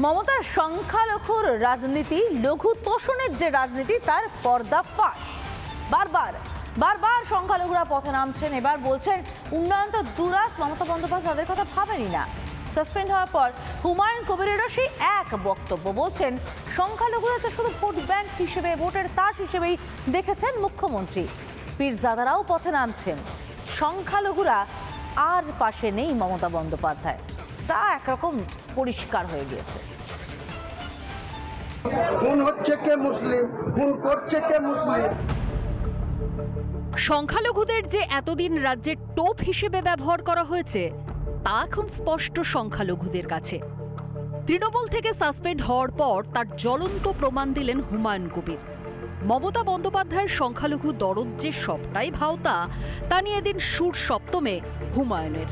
মমতার সংখ্যালঘুর রাজনীতি, লঘু তোষণের যে রাজনীতি তার পর্দাফাঁস। বারবার সংখ্যালঘুরা পথে নামছেন। এবার বলছেন উন্নয়ন তো দুরাস, মমতা বন্দ্যোপাধ্যায় তাদের কথা ভাবেনি না। সাসপেন্ড হওয়ার পর হুমায়ুন কবিরেরও সেই এক বক্তব্য, বলছেন সংখ্যালঘুরা তো শুধু ভোট ব্যাংক হিসেবে, ভোটের তাস হিসেবেই দেখেছেন মুখ্যমন্ত্রী। পীরজাদারাও পথে নামছেন। সংখ্যালঘুরা আর পাশে নেই মমতা বন্দ্যোপাধ্যায়, তা একরকম পরিষ্কার হয়ে গিয়েছে। খুন হচ্ছে কে মুসলিম, খুন করছে কে মুসলিম। সংখ্যালঘুদের যে এতদিন রাজ্যের টোপ হিসেবে ব্যবহার করা হয়েছে তা এখন স্পষ্ট সংখ্যালঘুদের কাছে। তৃণমূল থেকে সাসপেন্ড হওয়ার পর তার জ্বলন্ত প্রমাণ দিলেন হুমায়ুন কবির। মমতা বন্দ্যোপাধ্যায়ের সংখ্যালঘু দরদ যে সবটাই ভাওতা, তা নিয়ে দিন সুর সপ্তমে হুমায়ুনের।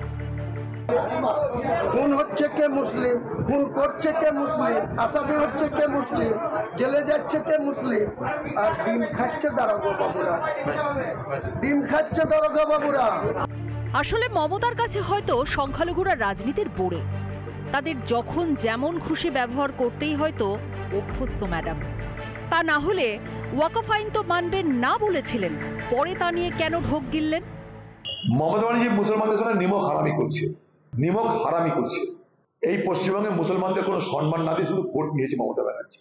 খুন হচ্ছে কে মুসলিম, খুন করছে কে মুসলিম, আসামি হচ্ছে কে মুসলিম, জেলে যাচ্ছে কে মুসলিম, আর ডিম খাচ্ছে দারোগা বাবুরা, ডিম খাচ্ছে দারোগা বাবুরা। আসলে মমতার কাছে হয়তো সংখ্যালঘুরা রাজনীতির বোড়ে, তাদের যখন যেমন খুশি ব্যবহার করতেই হয়তো অভ্যস্ত ম্যাডাম। তা না হলে ওয়াকফ আইন তো মানবেন না বলেছিলেন, পরে তা নিয়ে কেন ঢোক গিললেন? মমতা ব্যানার্জি মুসলমানদের সঙ্গে নিমক হারামি করছে। এই পশ্চিমবঙ্গে মুসলমানদের কোনো সম্মান না দিয়ে শুধু ভোট নিয়েছে মমতা ব্যানার্জি।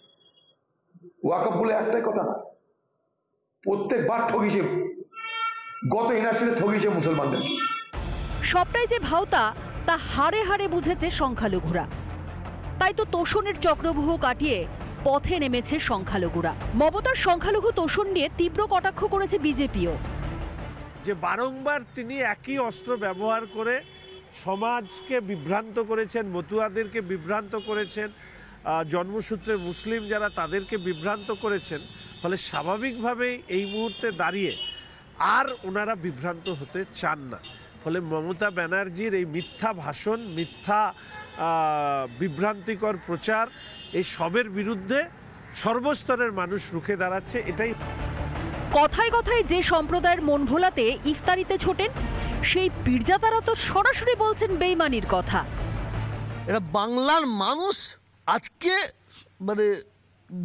ওয়াকফ বলে একটাই কথা না, প্রত্যেকবার ঠগিয়েছে, গত ইলেকশনে ঠগিয়েছে মুসলমানদের। সবটাই যে ভাওতা তা হাড়ে হাড়ে বুঝেছে সংখ্যালঘুরা। তাই তো তোষণের চক্রব্যূহ কাটিয়ে পথে নেমেছে সংখ্যালঘুরা। মমতার সংখ্যালঘু তোষণ নিয়ে তীব্র কটাক্ষ করেছে বিজেপিও। যে বারংবার তিনি একই অস্ত্র ব্যবহার করে সমাজকে বিভ্রান্ত করেছেন, মতুয়াদেরকে বিভ্রান্ত করেছেন, জন্মসূত্রে মুসলিম যারা তাদেরকে বিভ্রান্ত করেছেন। ফলে স্বাভাবিকভাবেই এই মুহূর্তে দাঁড়িয়ে আর ওনারা বিভ্রান্ত হতে চান না। ফলে মমতা ব্যানার্জির এই মিথ্যা ভাষণ, মিথ্যা বিভ্রান্তিকর প্রচার, এই সবের বিরুদ্ধে সর্বস্তরের মানুষ রুখে দাঁড়াচ্ছে। এটাই কথায় কথায় যে সম্প্রদায়ের মন ভোলাতে ইফতারিতে ছোটেন, সেই পীরজাদারা তো সরাসরি বলছেন বেইমানির কথা। এটা বাংলার মানুষ আজকে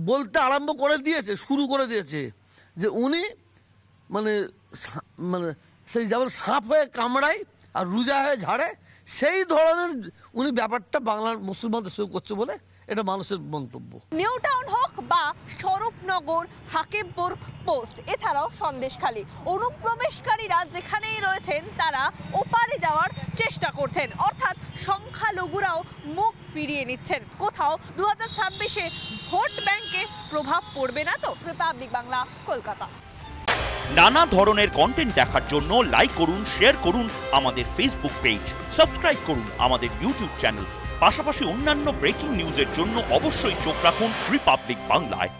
বলতে আরম্ভ করে দিয়েছে, শুরু করে দিয়েছে যে উনি সেই যেমন সাপ হয়ে কামড়ায় আর রুজা হয়ে ঝাড়ে, সেই ধরনের উনি ব্যাপারটা বাংলার মুসলমানদের সঙ্গে করছে বলে এটা মানুষের মন্তব্য। নিউ টাউন হোক বা স্বরূপনগর, হাকিমপুর পোস্ট, এছাড়াও সন্দেশখালী, অনুপ্রবেশকারীরা যেখানেই রয়েছেন তারা ওপারে যাওয়ার চেষ্টা করছেন, অর্থাৎ সংখ্যালঘুরাও মুখ ফিরিয়ে নিচ্ছেন। কোথাও 2026-এ ভোট ব্যাংকে প্রভাব পড়বে না তো? রিপাবলিক বাংলা, কলকাতা। নানা ধরনের কন্টেন্ট দেখার জন্য লাইক করুন, শেয়ার করুন আমাদের ফেসবুক পেজ, সাবস্ক্রাইব করুন আমাদের ইউটিউব চ্যানেল। পাশাপাশি অন্যান্য ব্রেকিং নিউজের জন্য অবশ্যই চোখ রাখুন রিপাবলিক বাংলায়।